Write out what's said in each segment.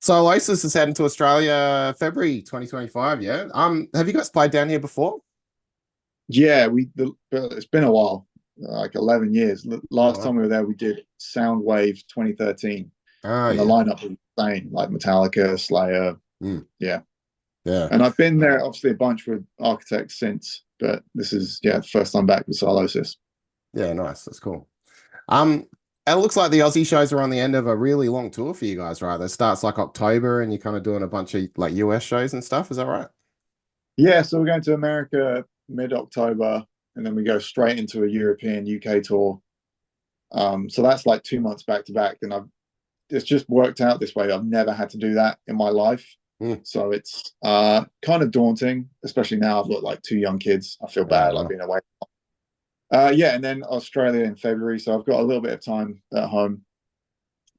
Sylosis is heading to Australia February 2025, yeah. Have you guys played down here before? Yeah, it's been a while, like 11 years. Oh, Last time wow. we were there, we did Soundwave 2013, Oh, and the yeah. lineup was insane, like Metallica, Slayer. Mm, Yeah. yeah. And I've been there obviously a bunch with Architects since, but this is, yeah, the first time back with Sylosis. Yeah, nice. That's cool. Um, it looks like the Aussie shows are on the end of a really long tour for you guys, right? That starts like October and you're kind of doing a bunch of like US shows and stuff. Is that right? Yeah, so we're going to America mid-October, and then we go straight into a European UK tour. So that's like 2 months back to back, and it's just worked out this way. I've never had to do that in my life. Mm. So it's kind of daunting, especially now I've got like two young kids. I feel Yeah, bad like well, being away. Yeah, and then Australia in February. So I've got a little bit of time at home.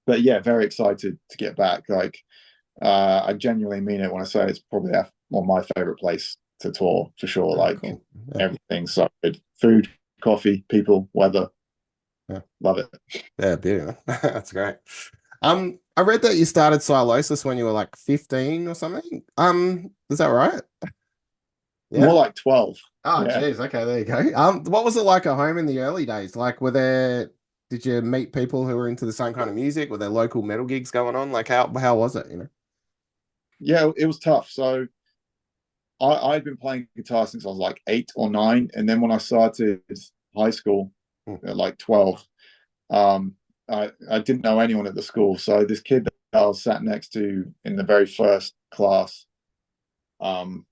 But yeah, very excited to get back. Like I genuinely mean it when I say it's probably one of my favorite place to tour for sure. Like cool. Yeah, everything's so good. Food, coffee, people, weather. yeah, Love it. yeah, beautiful. That's great. I read that you started Sylosis when you were like 15 or something. Is that right? More Yeah. like 12. Oh, Yeah. geez. Okay, there you go. What was it like at home in the early days? Like, did you meet people who were into the same kind of music? Were there local metal gigs going on? Like, how was it, you know? Yeah, it was tough. So I'd been playing guitar since I was like 8 or 9. And then when I started high school Hmm. at like 12, um, I didn't know anyone at the school. So this kid that I was sat next to in the very first class, um,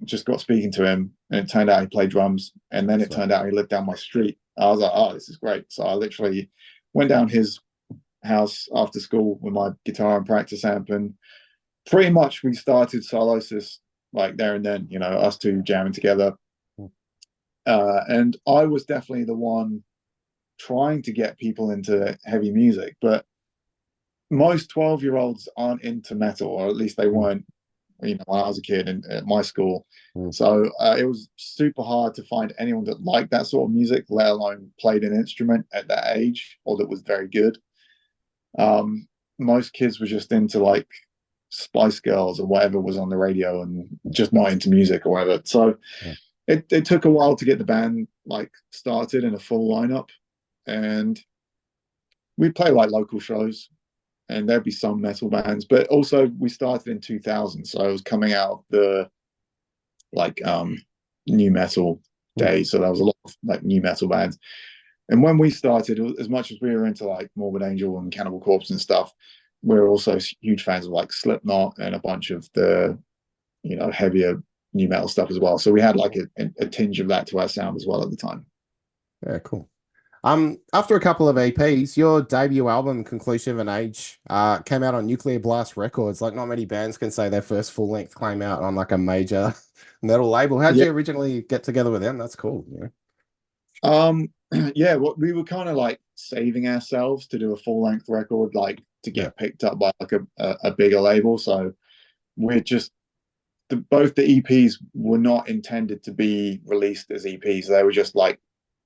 just got speaking to him, and it turned out he played drums. And then it So, turned out he lived down my street. I was like, oh, this is great. So I literally went down his house after school with my guitar and practice amp, and pretty much we started Sylosis like there and then, us two jamming together. hmm. And I was definitely the one trying to get people into heavy music, but most 12-year-olds aren't into metal, or at least they Hmm. weren't, when I was a kid and at my school. Hmm. So it was super hard to find anyone that liked that sort of music, let alone played an instrument at that age or that was very good. Um, Most kids were just into like Spice Girls or whatever was on the radio and just not into music or whatever. So Yeah. it took a while to get the band like started in a full lineup, and we'd play like local shows, and there'd be some metal bands, but also we started in 2000, so I was coming out of the like new metal Hmm. days, so there was a lot of like new metal bands. And when we started, as much as we were into like Morbid Angel and Cannibal Corpse and stuff, we are also huge fans of like Slipknot and a bunch of the heavier new metal stuff as well. So we had like a tinge of that to our sound as well at the time. Yeah, cool. After a couple of EPs, your debut album, Conclusive and Age, came out on Nuclear Blast Records. Like, not many bands can say their first full length came out on like a major metal label. How'd Yeah. you originally get together with them? That's cool. Yeah. Yeah, what we were kind of like saving ourselves to do a full length record, like to Yeah. get picked up by like a bigger label. So we're just both the EPs were not intended to be released as EPs. They were just like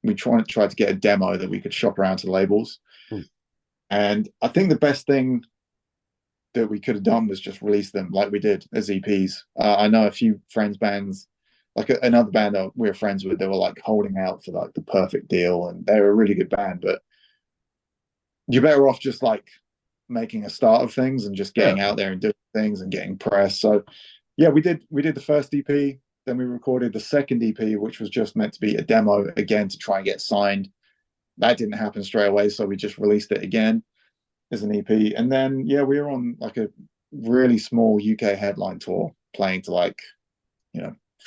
we tried to get a demo that we could shop around to labels. Hmm. And I think the best thing that we could have done was just release them like we did as EPs. I know a few friends bands, like another band that we were friends with, they were like holding out for like the perfect deal, and they were a really good band. But you're better off just like making a start of things and just Yeah. getting out there and doing things and getting press. So yeah, we did the first EP, then we recorded the second EP, which was just meant to be a demo again to try and get signed. That didn't happen straight away, so we just released it again as an EP. And then yeah, we were on like a really small UK headline tour, playing to like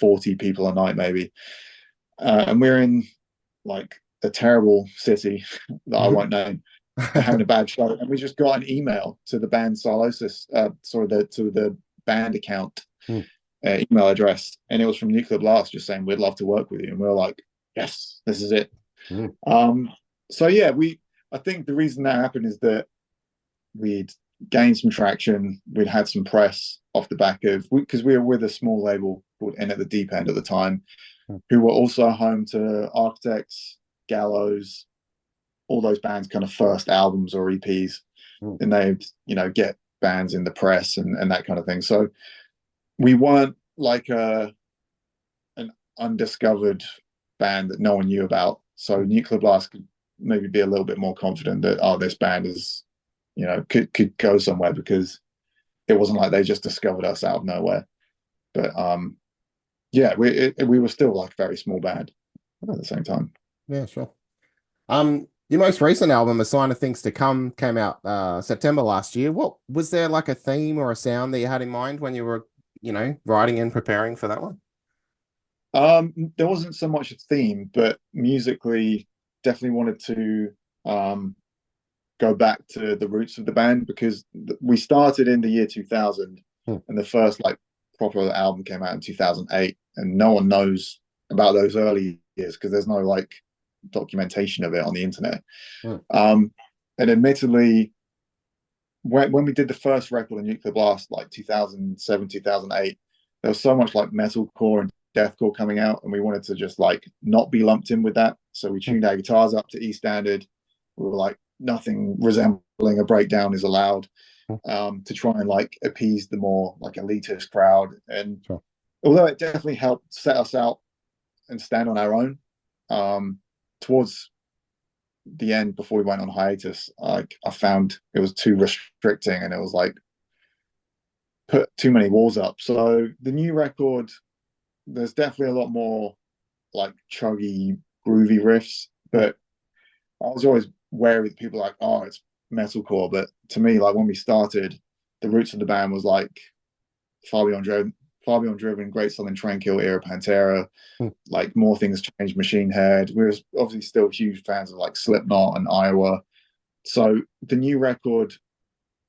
40 people a night maybe. And we're in like a terrible city that I Mhm. won't name, having a bad show, and we just got an email to the band Sylosis, sorry, to the band account Hmm. email address, and it was from Nuclear Blast, just saying we'd love to work with you, and we were like, yes, this is it. Hmm. Um, so yeah, I think the reason that happened is that we'd gained some traction, we'd had some press off the back of because we were with a small label called In at the Deep End at the time, who were also home to Architects, Gallows, all those bands' kind of first albums or EPs, Hmm. and they'd get bands in the press and that kind of thing. So we weren't like an undiscovered band that no one knew about. So Nuclear Blast could maybe be a little bit more confident that, oh, this band is, you know, could go somewhere, because it wasn't like they just discovered us out of nowhere. But yeah, we were still like a very small band at the same time. Yeah, sure. Your most recent album, A Sign of Things to Come, came out September last year. What was there like a theme or a sound that you had in mind when you were, you know, writing and preparing for that one? There wasn't so much a theme, but musically, definitely wanted to go back to the roots of the band, because we started in the year 2000, and the first like proper album came out in 2008, and no one knows about those early years because there's no like documentation of it on the internet. And admittedly, when we did the first record on Nuclear Blast, like 2007, 2008, there was so much like metalcore and deathcore coming out, and we wanted to just like not be lumped in with that. So we tuned our guitars up to E standard. We were like, nothing resembling a breakdown is allowed, to try and like appease the more like elitist crowd. And although it definitely helped set us out and stand on our own, towards the end, before we went on hiatus, like I found it was too restricting, and it was like put too many walls up. So the new record, there's definitely a lot more like chuggy, groovy riffs, but I was always wary that people like, oh, it's metalcore. But to me, like when we started, the roots of the band was like Far Beyond Driven, Great Southern Tranquil era Pantera, like More Things Change, Machine Head. We were obviously still huge fans of like Slipknot and Iowa. So the new record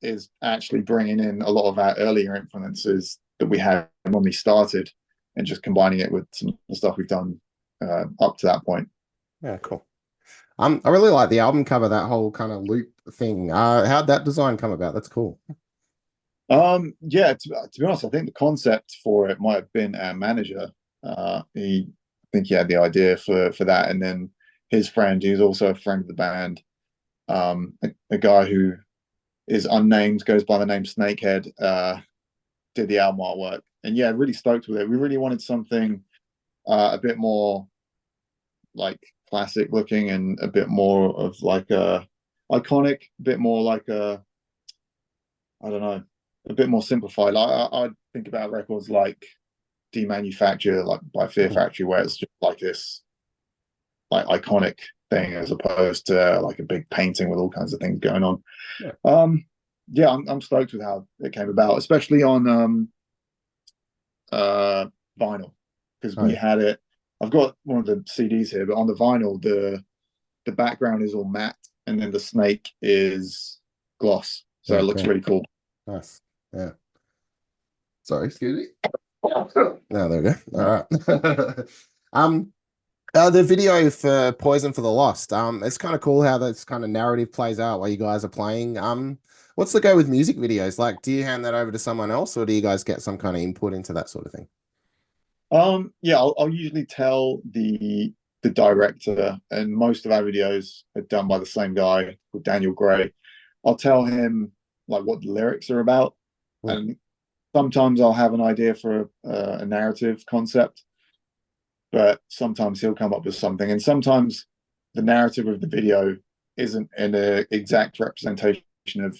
is actually bringing in a lot of our earlier influences that we had when we started, and just combining it with some of the stuff we've done up to that point. Yeah, cool. I really like the album cover, that whole kind of loop thing. How'd that design come about? That's cool. Yeah, to be honest, I think the concept for it might have been our manager. I think he had the idea for that, and then his friend, who's also a friend of the band, a guy who is unnamed, goes by the name Snakehead, did the album artwork. And yeah, really stoked with it. We really wanted something a bit more like classic looking, and a bit more of like a iconic, a bit more like a, I don't know, a bit more simplified. I think about records like Demanufacture, like by Fear Factory, where it's just like this like iconic thing, as opposed to like a big painting with all kinds of things going on. Yeah, I'm stoked with how it came about, especially on vinyl, because we had it. I've got one of the CDs here, but on the vinyl, the background is all matte, and then the snake is gloss, so it looks really cool. Nice. Yeah. Sorry, excuse me. Oh, there we go. All right. The video for Poison for the Lost. It's kind of cool how this kind of narrative plays out while you guys are playing. What's the go with music videos? Like, do you hand that over to someone else, or do you guys get some kind of input into that sort of thing? Yeah, I'll usually tell the director, and most of our videos are done by the same guy called Daniel Gray. I'll tell him like what the lyrics are about, and sometimes I'll have an idea for a narrative concept, but sometimes he'll come up with something, and sometimes the narrative of the video isn't an exact representation of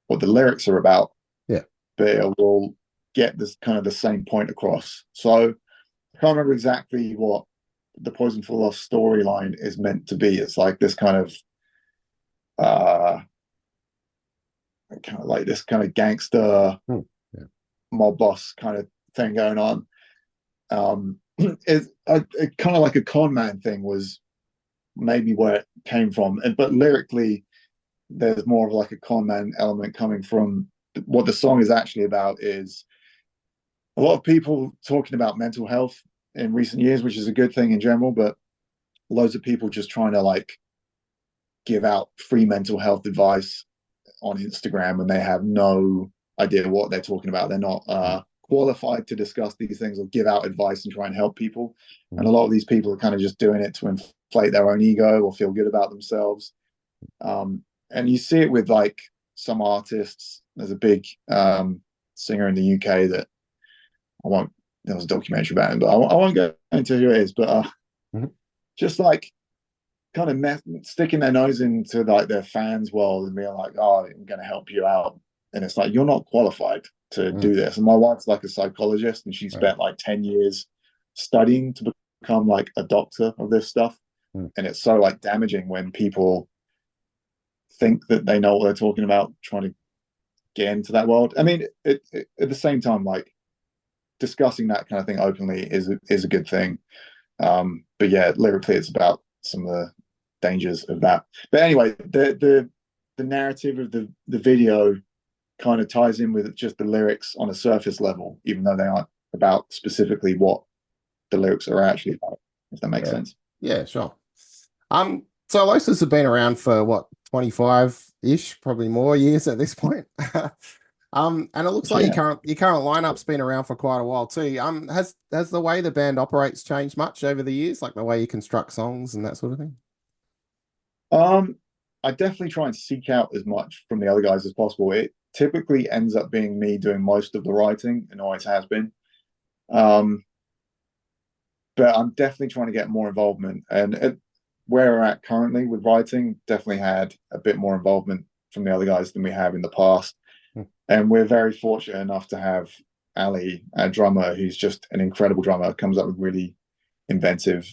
what the lyrics are about. Yeah, but it will get this kind of the same point across. So I can't remember exactly what the Poison for the Lost storyline is meant to be. It's like this kind of like this kind of gangster mob boss kind of thing going on. It's kind of like a con man thing was maybe where it came from, but lyrically there's more of like a con man element coming from what the song is actually about. Is a lot of people talking about mental health in recent years, which is a good thing in general, but loads of people just trying to like give out free mental health advice on Instagram, and they have no idea what they're talking about. They're not qualified to discuss these things or give out advice and try and help people. And a lot of these people are kind of just doing it to inflate their own ego or feel good about themselves. And you see it with like some artists, There's a big singer in the UK that I won't. There was a documentary about him, but I won't go into who it is. But Mhm. just like kind of sticking their nose into like their fans' world and being like, "Oh, I'm going to help you out," and it's like you're not qualified to Mm. do this. And my wife's like a psychologist, and she Yeah. spent like 10 years studying to become like a doctor of this stuff. Mm. And it's so like damaging when people think that they know what they're talking about, trying to get into that world. I mean, at the same time, like discussing that kind of thing openly is a good thing. But yeah, lyrically, it's about some of the dangers of that. But anyway, the narrative of the video kind of ties in with just the lyrics on a surface level, even though they aren't about specifically what the lyrics are actually about. If that makes Yeah. sense. Yeah, sure. Sylosis have been around for what, 25-ish, probably more years at this point. And it looks like Yeah. your current lineup's been around for quite a while too. Has the way the band operates changed much over the years, like the way you construct songs and that sort of thing? Um, I definitely try and seek out as much from the other guys as possible. It typically ends up being me doing most of the writing and always has been. Um, but I'm definitely trying to get more involvement. And where we're at currently with writing, definitely had a bit more involvement from the other guys than we have in the past. Hmm. And we're very fortunate enough to have Ali, our drummer, who's just an incredible drummer, comes up with really inventive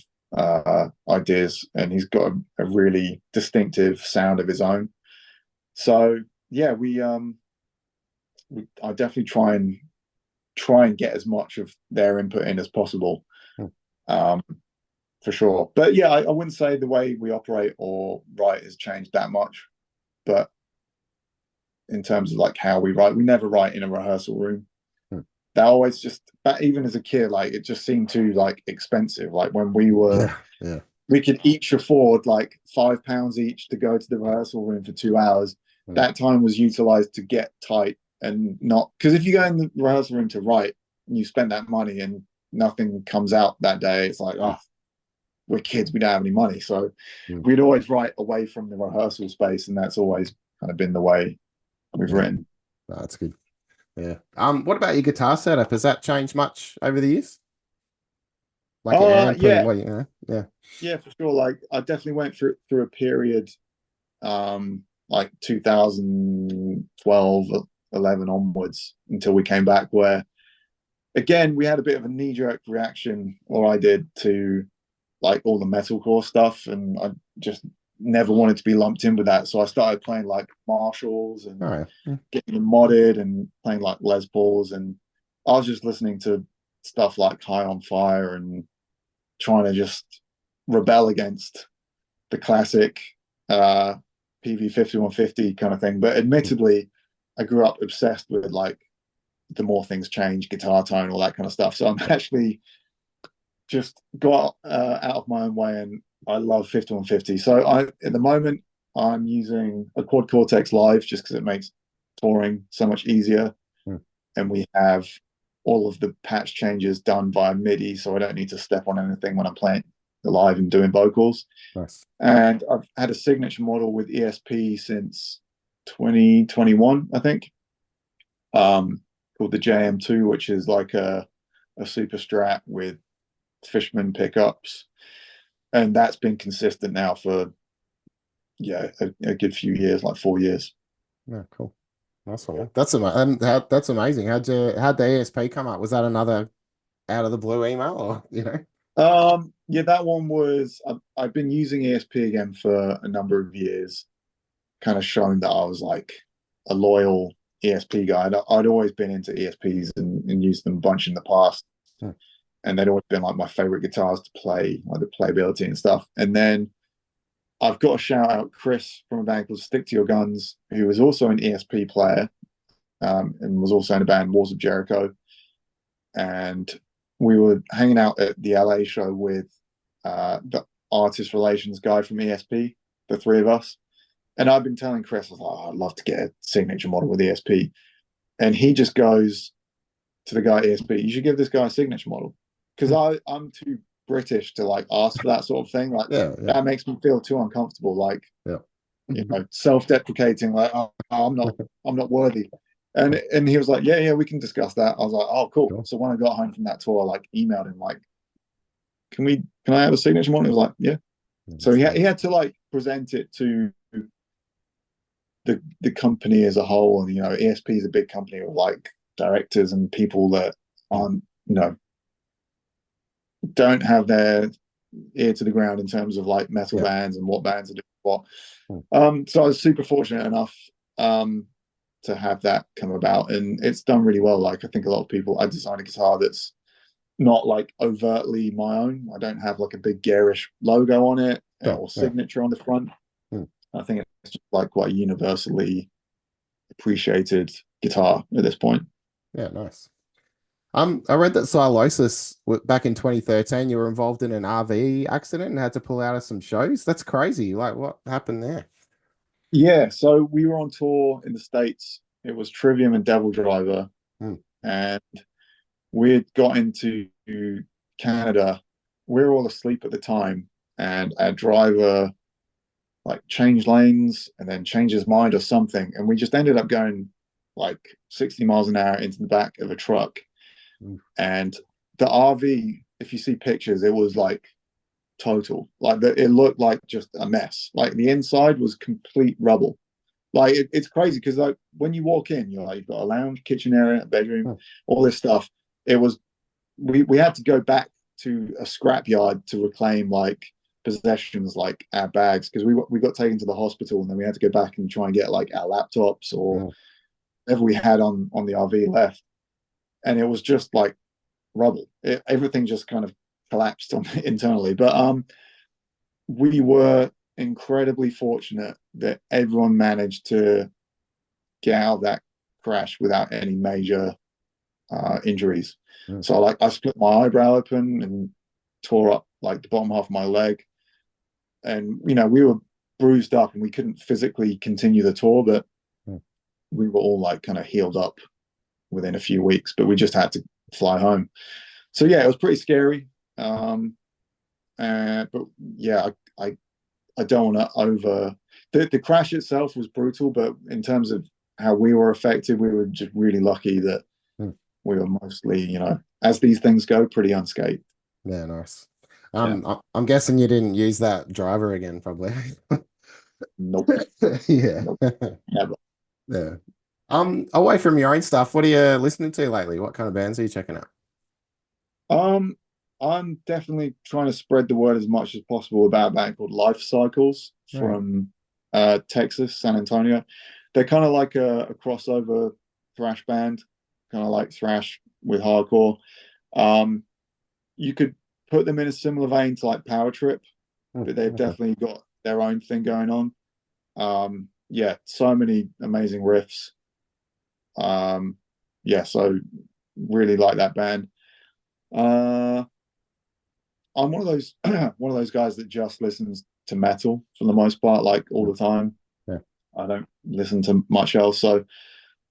ideas, and he's got a really distinctive sound of his own. So yeah, I definitely try and get as much of their input in as possible. Hmm. Um, for sure. But yeah, I wouldn't say the way we operate or write has changed that much. But in terms of like how we write, we never write in a rehearsal room. Hmm. That always just, even as a kid, like it just seemed too like expensive. Like when we were, Yeah, yeah. we could each afford like £5 each to go to the rehearsal room for 2 hours. Hmm. That time was utilized to get tight and not, because if you go in the rehearsal room to write and you spend that money and nothing comes out that day, it's like, oh, we're kids, we don't have any money. So Hmm. we'd always write away from the rehearsal space, and that's always kind of been the way we've Yeah, written. that's good. Yeah. What about your guitar setup? Has that changed much over the years? Like your amp and Yeah, what you know? Yeah. yeah, for sure. Like I definitely went through a period, like 2012, 11 onwards until we came back, where again we had a bit of a knee jerk reaction, or I did, to like all the metalcore stuff, and I just never wanted to be lumped in with that. So I started playing like Marshalls All and right. Yeah. getting them modded and playing like Les Pauls, and I was just listening to stuff like High on Fire and trying to just rebel against the classic PV 5150 kind of thing. But admittedly, I grew up obsessed with like the more things change, guitar tone, all that kind of stuff. So I'm actually just got out of my own way, and I love 5150. So at the moment I'm using a Quad Cortex Live just because it makes touring so much easier, Hmm. and we have all of the patch changes done via MIDI, so I don't need to step on anything when I'm playing the live and doing vocals. Nice. And I've had a signature model with ESP since 2021, I think, called the JM2, which is like a super strat with Fishman pickups, and that's been consistent now for a good few years, like 4 years. Yeah, cool. That's all. That's amazing. How'd the ESP come up? Was that another out of the blue email, or you know? Yeah, that one was. I've been using ESP again for a number of years, kind of showing that I was like a loyal ESP guy. I'd always been into ESPs and used them a bunch in the past, Hmm. and they'd always been like my favorite guitars to play, like the playability and stuff. And then I've got to shout out Chris from a band called Stick to Your Guns, who was also an ESP player, and was also in a band Walls of Jericho. And we were hanging out at the LA show with the artist relations guy from ESP, the three of us. And I've been telling Chris, I was like, oh, I'd love to get a signature model with ESP. And he just goes to the guy at ESP, you should give this guy a signature model. Because I'm too British to like ask for that sort of thing. Like Yeah, yeah, that makes me feel too uncomfortable. Like, yeah. self-deprecating, like, oh, I'm not worthy. And he was like, yeah, we can discuss that. I was like, oh, cool. Sure. So when I got home from that tour, I like emailed him like, can I have a signature on? He was like, yeah. So That's he had to like present it to the company as a whole, and ESP is a big company with like directors and people that aren't don't have their ear to the ground in terms of like metal yeah. bands and what bands are doing what. Mm. So I was super fortunate enough to have that come about, and it's done really well. Like I think a lot of people, I designed a guitar that's not like overtly my own. I don't have like a big garish logo on it Sure. or Yeah. signature on the front. Mm. I think it's just like quite a universally appreciated guitar at this point. Yeah, nice. I read that Sylosis back in 2013, you were involved in an RV accident and had to pull out of some shows. That's crazy. Like, what happened there? Yeah, so we were on tour in the States. It was Trivium and Devil Driver, Mm. and we had got into Canada. We were all asleep at the time, and our driver like changed lanes and then changed his mind or something, and we just ended up going like 60 miles an hour into the back of a truck. Mm. And the RV, if you see pictures, it was like total. Like it looked like just a mess. Like the inside was complete rubble. Like it's crazy because like when you walk in, you've got a lounge, kitchen area, a bedroom, Mm. all this stuff. It was we had to go back to a scrapyard to reclaim like possessions like our bags because we got taken to the hospital and then we had to go back and try and get like our laptops or Mm. whatever we had on the RV left, and it was just like rubble. Everything just kind of collapsed on internally. But we were incredibly fortunate that everyone managed to get out of that crash without any major injuries. Mm. So like I split my eyebrow open and tore up like the bottom half of my leg, and we were bruised up and we couldn't physically continue the tour, but Mm. we were all like kind of healed up within a few weeks. But we just had to fly home. So yeah, it was pretty scary. But yeah, I don't want to over the crash itself was brutal, but in terms of how we were affected, we were just really lucky that Mm. we were mostly, as these things go, pretty unscathed. Yeah, nice. Yeah. I'm guessing you didn't use that driver again, probably. Nope. Yeah. Nope. Never. Yeah. Away from your own stuff, what are you listening to lately? What kind of bands are you checking out? Um, I'm definitely trying to spread the word as much as possible about a band called Life Cycles Right. from Texas, San Antonio. They're kind of like a crossover thrash band, kind of like thrash with hardcore. Um, you could put them in a similar vein to like Power Trip, Mm. but they've Okay. definitely got their own thing going on. Yeah, so many amazing riffs. Um, yeah, so really like that band. Uh, I'm one of those one of those guys that just listens to metal for the most part, like all Mm. the time. Yeah. I don't listen to much else, so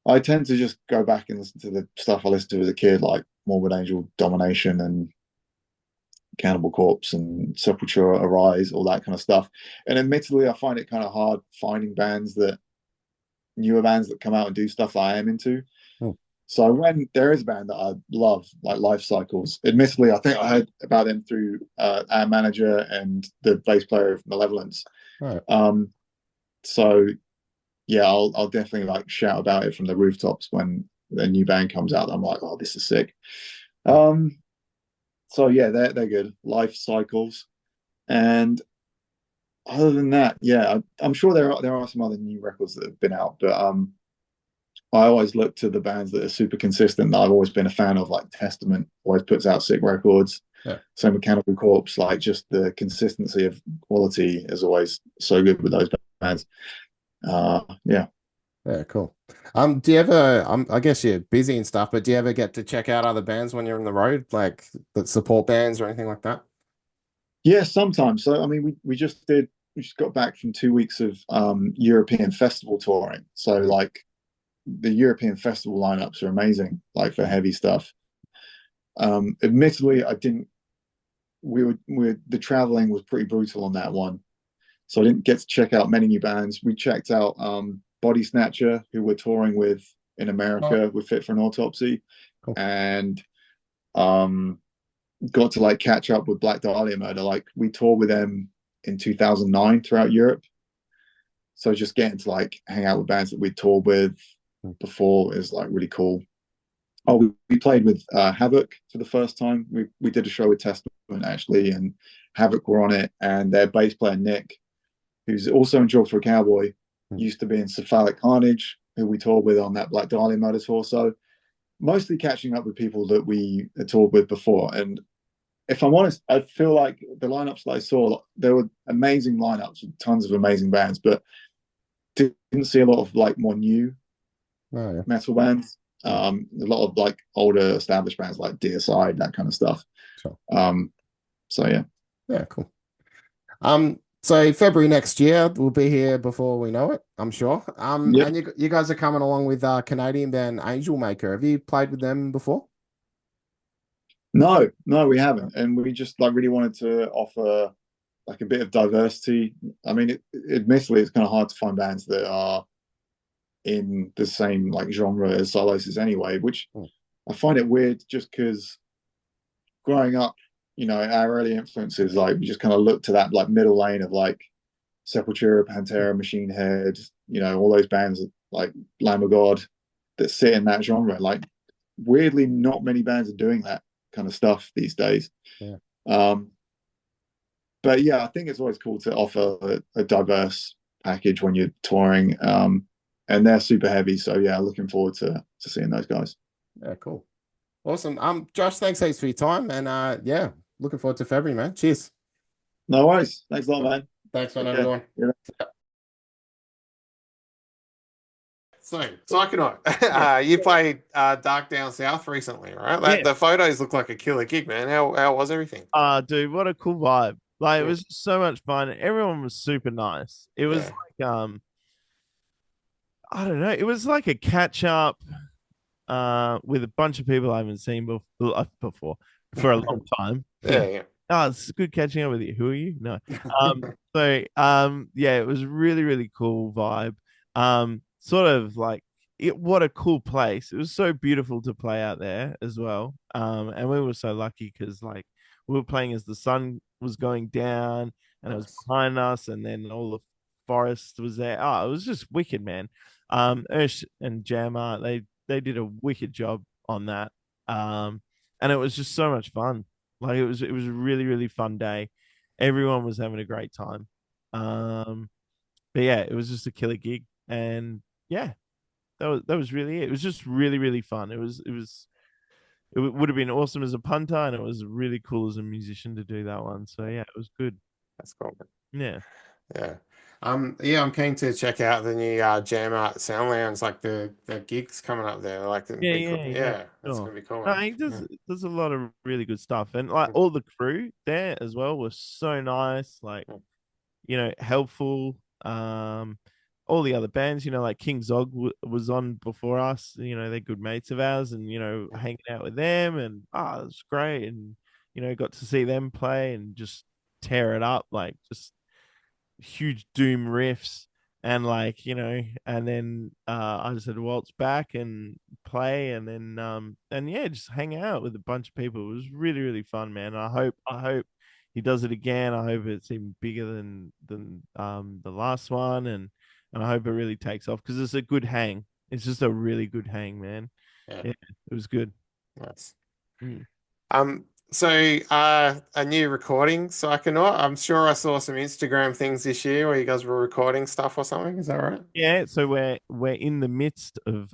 I tend to just go back and listen to the stuff I listened to as a kid, like Morbid Angel, Domination, and Cannibal Corpse, and Sepultura, Arise, all that kind of stuff. And admittedly, I find it kind of hard finding newer bands that come out and do stuff that I am into. Mm. So when there is a band that I love, like Life Cycles, admittedly, I think I heard about them through our manager and the bass player of Malevolence. All right. So yeah, I'll definitely like shout about it from the rooftops when a new band comes out. I'm like, oh, this is sick. Mm. So yeah, they're good. Life Cycles, and other than that, yeah, I'm sure there are some other new records that have been out, but I always look to the bands that are super consistent that I've always been a fan of, like Testament always puts out sick records. Yeah. Same with Cannibal Corpse, like just the consistency of quality is always so good with those bands. Yeah. Yeah, cool. Do you ever, I guess you're busy and stuff, but do you ever get to check out other bands when you're on the road, like that support bands or anything like that? Yeah, sometimes. So I mean we just got back from 2 weeks of European festival touring. So Mm. like the European festival lineups are amazing, like for heavy stuff. Admittedly, I didn't. The traveling was pretty brutal on that one, so I didn't get to check out many new bands. We checked out Body Snatcher, who we're touring with in Oh, America with Fit for an Autopsy, cool. and um, got to like catch up with Black Dahlia Murder. Like we toured with them in 2009 throughout Europe, so just getting to like hang out with bands that we toured with Hmm. before is like really cool. Oh, we played with Havoc for the first time. We did a show with Testament actually, and Havoc were on it, and their bass player Nick, who's also in Job for a Cowboy, Hmm. used to be in Cephalic Carnage, who we toured with on that Black Dahlia Murder tour. So mostly catching up with people that we had toured with before. And if I'm honest, I feel like the lineups that I saw, there were amazing lineups with tons of amazing bands, but didn't see a lot of like more new Oh, yeah. metal bands. Hmm. A lot of like older established bands like Deicide, that kind of stuff. Sure. Um, so yeah. Yeah, cool. So February next year we'll be here before we know it, I'm sure. Yep. And you guys are coming along with Canadian band Angel Maker. Have you played with them before? No, no, we haven't. And we just like really wanted to offer like a bit of diversity. I mean, admittedly, it's kind of hard to find bands that are in the same like genre as Sylosis anyway, which Hmm. I find it weird just because growing up, our early influences, like we just kind of looked to that like middle lane of like Sepultura, Pantera, Machine Head, all those bands like Lamb of God that sit in that genre. Like weirdly, not many bands are doing that kind of stuff these days. Yeah, Um, but yeah, I think it's always cool to offer a diverse package when you're touring. And they're super heavy, so yeah, looking forward to seeing those guys. yeah, cool. Awesome. Josh, thanks heaps for your time. And yeah, looking forward to February, man. Cheers. No worries. Thanks a lot, man. Thanks, man. Take Have a good care. one. Yeah. So, Psychonaut, Yeah, you played Dark Down South recently, right? yeah. The photos look like a killer gig, man. How was everything? Dude, what a cool vibe. Like it Yeah, was so much fun. Everyone was super nice. It was yeah, like I don't know, it was like a catch up with a bunch of people I haven't seen before for a long time. Yeah. yeah, Oh, it's good catching up with you. Who are you? No. Yeah, it was really, really cool vibe. Sort of like what a cool place. It was so beautiful to play out there as well. And we were so lucky because like we were playing as the sun was going down and it was Nice. behind us, and then all the forest was there. Oh, it was just wicked, man. Ursh and Jammer, they did a wicked job on that. And it was just so much fun. Like it was a really, really fun day. Everyone was having a great time. But yeah, it was just a killer gig. And yeah, that was really it. It was just really, really fun. It would have been awesome as a punter, and it was really cool as a musician to do that one. So yeah, it was good. That's cool. Yeah. Yeah. Yeah, I'm keen to check out the new Jam Art Sound Lounge, like the gigs coming up there. Like Yeah, be cool. yeah, yeah. Yeah, that's Sure. gonna be cool, No, man. he Yeah. does a lot of really good stuff. And like Mm, all the crew there as well was so nice. Like mm. helpful. Um, all the other bands, like King Zog was on before us. They're good mates of ours, and hanging out with them, and it was great. And got to see them play and just tear it up, like just huge doom riffs. And like and then I just had to waltz back and play, and then and yeah, just hang out with a bunch of people. It was really, really fun, man. I hope he does it again. I hope it's even bigger than the last one, and I hope it really takes off because it's a good hang. It's just a really good hang, man. Yeah, Yeah, it was good. nice. Mm. So a new recording Psychonaut. I'm sure I saw some Instagram things this year where you guys were recording stuff or something. Is that right? Yeah, so we're in the midst of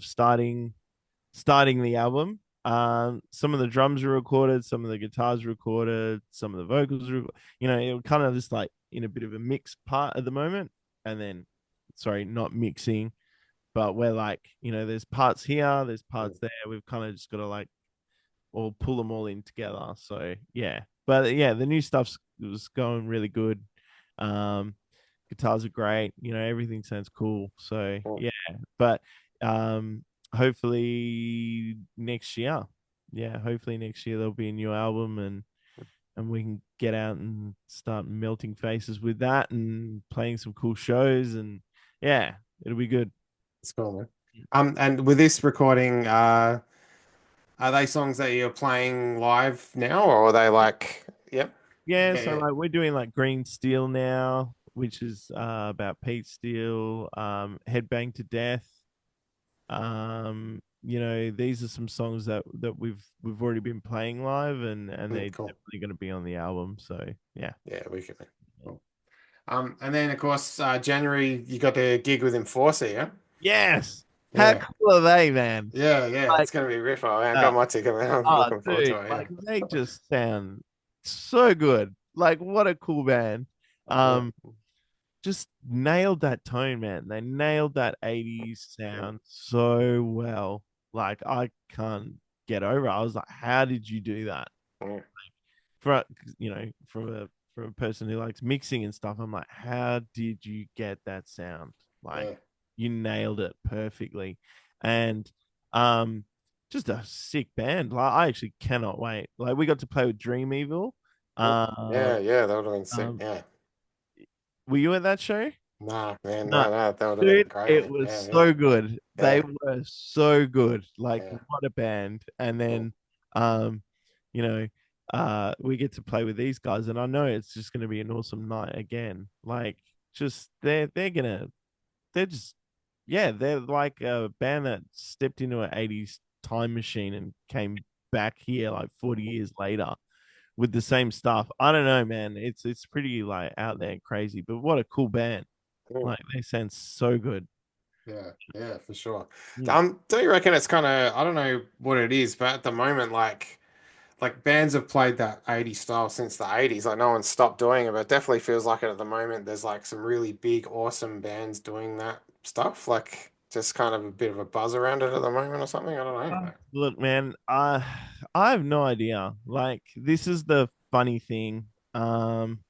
starting the album. Some of the drums are recorded, some of the guitars recorded, some of the vocals are, it kind of just like in a bit of a mixed part at the moment. And then, sorry, not mixing, but we're like, there's parts here, there's Mm, parts there. We've kind of just got to like all pull them all in together. So yeah, but yeah, the new stuff's was going really good. Um, Guitars are great. Everything sounds cool. So cool. yeah, but um, hopefully next year, yeah, hopefully next year there'll be a new album, and we can get out and start melting faces with that and playing some cool shows, and yeah, it'll be good. It's cool, man. And with this recording, are they songs that you're playing live now, or are they like, yep, Yeah, yeah, so yeah, like we're doing like Green Steel now, which is about Pete Steele, Headbang to Death. These are some songs that we've already been playing live, and they're cool, definitely going to be on the album. So yeah. yeah, we can. Cool. And then of course, January you got the gig with Enforcer, yeah, Yes. How yeah, cool are they, man? yeah, Like, it's gonna be riff. Oh, man, I uh, got my ticket, man. I'm oh, looking forward dude, to it. like Yeah, they just sound so good. Like, what a cool band. yeah, Um, just nailed that tone, man. They nailed that 80s sound so well. Like, I can't get over it. I was like, how did you do that? yeah, For from a person who likes mixing and stuff, I'm like, how did you get that sound? Like, yeah. you nailed it perfectly. And um just a sick band. Like, I actually cannot wait. Like, we got to play with Dream Evil. Cool. Um, Yeah, yeah, that would have been sick. um Yeah. were you at that show? Nah, man, No, no, that would have been dude, great, it man. was Yeah, yeah, so good. They yeah, were so good. Like, yeah. what a band. And Cool. then um, you know, we get to play with these guys, and I know it's just gonna be an awesome night again. Like, just they're just yeah, they're like a band that stepped into an 80s time machine and came back here like 40 years later with the same stuff. I don't know, man. It's pretty like out there and crazy, but what a cool band. Cool. Like, they sound so good. Yeah, yeah, for sure. Mm. Don't you reckon it's kind of, I don't know what it is, but at the moment, like bands have played that 80s style since the 80s. Like no one's stopped doing it, but it definitely feels like it at the moment. There's like some really big, awesome bands doing that stuff. Like just kind of a bit of a buzz around it at the moment or something. I don't know. Look, man, I have no idea. Like, this is the funny thing. Um,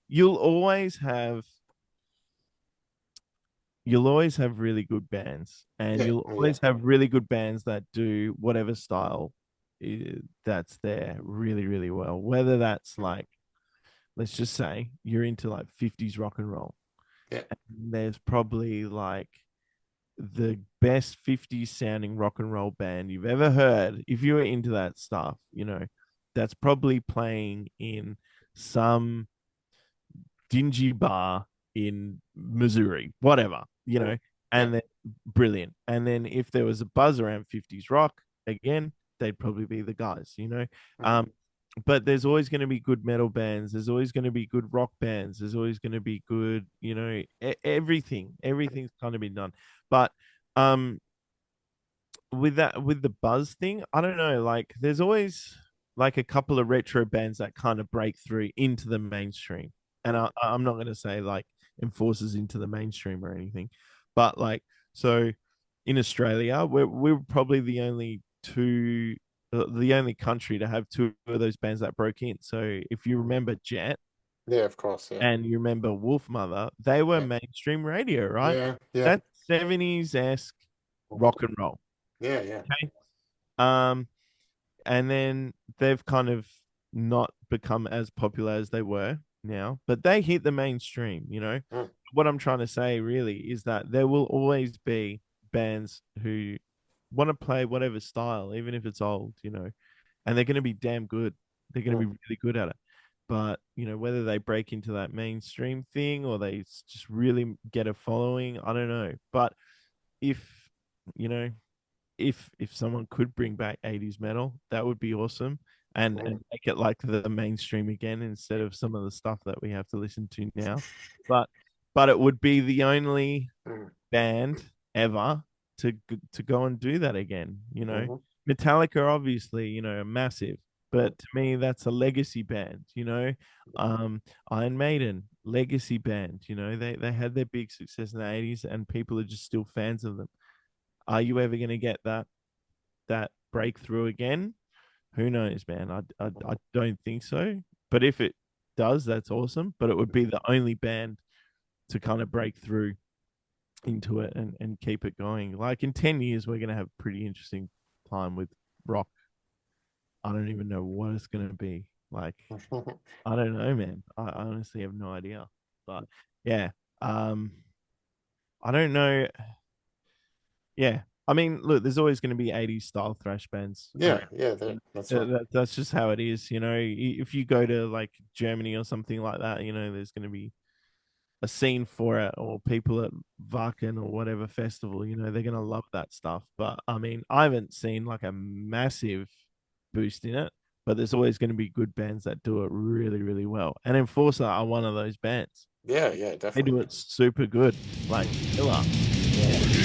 you'll always have you'll always have really good bands, and Yeah, you'll yeah, always have really good bands that do whatever style that's there really, really well. Whether that's like, let's just say you're into like 50s rock and roll, yeah. and there's probably like the best 50s sounding rock and roll band you've ever heard. If you were into that stuff, that's probably playing in some dingy bar in Missouri, whatever, Mm, yeah. and then brilliant. And then if there was a buzz around 50s rock, again, they'd probably be the guys. Mhm. Um, but there's always going to be good metal bands. There's always going to be good rock bands. There's always going to be good, everything's kind of been done. But um, with the buzz thing, I don't know. Like, there's always like a couple of retro bands that kind of break through into the mainstream, and Mm, I'm not going to say like enforces into the mainstream or anything, but like, so in Australia, we're probably the only country to have two of those bands that broke in. So if you mm. remember Jet Yeah, of course. Yeah, and you remember Wolf Mother, they were yeah, mainstream radio, right? yeah, yeah. That's 70s esque Mhm. rock and roll. Yeah, yeah. Okay. Um, and then they've kind of not become as popular as they were now, but they hit the mainstream. Mm, What I'm trying to say really is that there will always be bands who want to play whatever style, even if it's old, and they're going to be damn good. They're going to mm, be really good at it. But, whether they break into that mainstream thing or they just really get a following, I don't know. But if, you know, if someone could bring back 80s metal, that would be awesome, and mm, and make it like the mainstream again instead of some of the stuff that we have to listen to now. But it would be the only mm, band ever to go and do that again. mhm, Metallica, obviously, are massive, mm. but to me, that's a legacy band. um Iron Maiden, legacy band. They had their big success in the 80s, and people are just still fans of them. Are you ever going to get that breakthrough again? Who knows, man? I don't think so. But if it does, that's awesome. But it would be the only band to kind of break through into it and keep it going. Like, in 10 years, we're going to have a pretty interesting time with rock. I don't even know what it's going to be. Like, I don't know, man. I honestly have no idea. But yeah, um, I don't know. Yeah. I mean, look, there's always going to be 80s style thrash bands. Yeah, yeah, that's right. That's just how it is. If you go to like Germany or something like that, there's going to be a scene for it, or people at Wacken or whatever festival, they're going to love that stuff. But I mean, I haven't seen like a massive boost in it, but there's always going to be good bands that do it really, really well. And Enforcer are one of those bands. Yeah, They do definitely. it super good, like killer. Yeah.